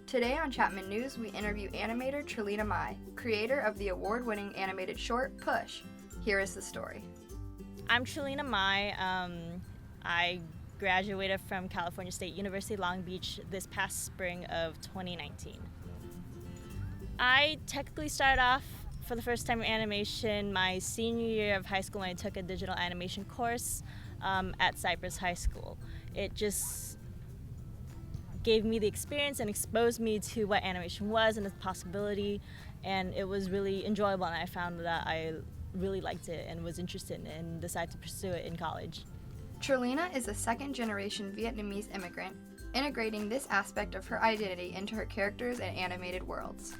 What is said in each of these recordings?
Today on Chapman News, we interview animator Trilina Mai, creator of the award-winning animated short, Push. Here is the story. I'm Trilina Mai. I graduated from California State University, Long Beach this past spring of 2019. I technically started off for the first time in animation my senior year of high school when I took a digital animation course at Cypress High School. It just gave me the experience and exposed me to what animation was and its possibility, and it was really enjoyable, and I found that I really liked it and was interested in it and decided to pursue it in college. Trilina is a second-generation Vietnamese immigrant, integrating this aspect of her identity into her characters and animated worlds.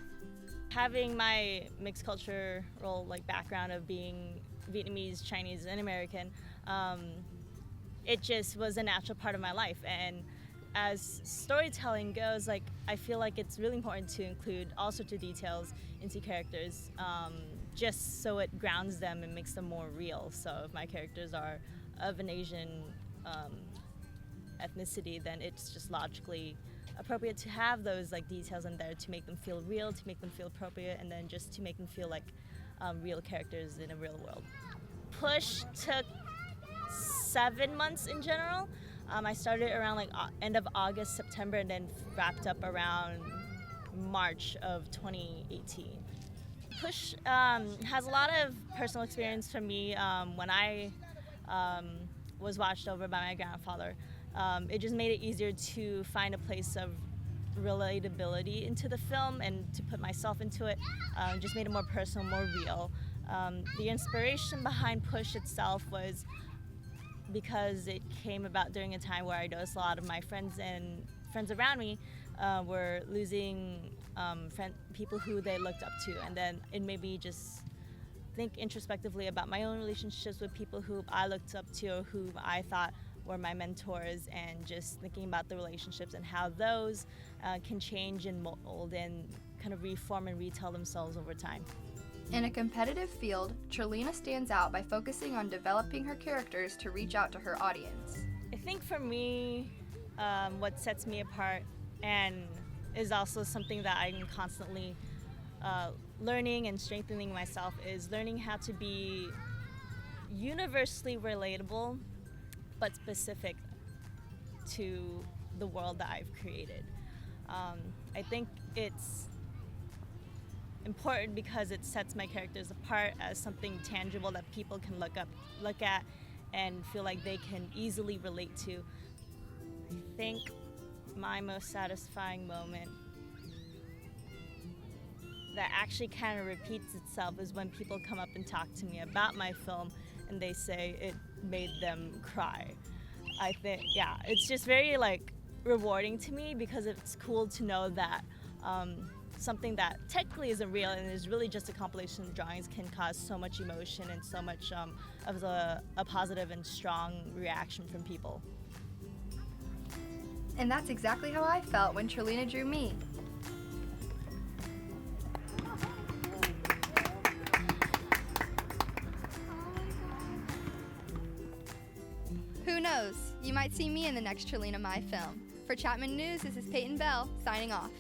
Having my mixed cultural background of being Vietnamese, Chinese, and American, it just was a natural part of my life. And as storytelling goes, I feel like it's really important to include all sorts of details into characters, just so it grounds them and makes them more real. So if my characters are of an Asian ethnicity, then it's just logically appropriate to have those details in there to make them feel real, to make them feel appropriate, and then just to make them feel like real characters in a real world. Push took 7 months in general. I started around end of August, September, and then wrapped up around March of 2018. Push has a lot of personal experience for me. When I was watched over by my grandfather, it just made it easier to find a place of relatability into the film and to put myself into it. Just made it more personal, more real. The inspiration behind Push itself was because it came about during a time where I noticed a lot of my friends around me were losing people who they looked up to, and then it made me just think introspectively about my own relationships with people who I looked up to or who I thought were my mentors, and just thinking about the relationships and how those can change and mold and kind of reform and retell themselves over time. In a competitive field, Trilina stands out by focusing on developing her characters to reach out to her audience. I think for me, what sets me apart and is also something that I'm constantly learning and strengthening myself is learning how to be universally relatable but specific to the world that I've created. I think it's important because it sets my characters apart as something tangible that people can look at and feel like they can easily relate to. I think my most satisfying moment that actually kind of repeats itself is when people come up and talk to me about my film and they say it made them cry. I think, it's just very rewarding to me, because it's cool to know that something that technically isn't real and is really just a compilation of drawings can cause so much emotion and so much of a positive and strong reaction from people. And that's exactly how I felt when Trilina drew me. Who knows? You might see me in the next Trilina Mai film. For Chapman News, this is Payton signing off.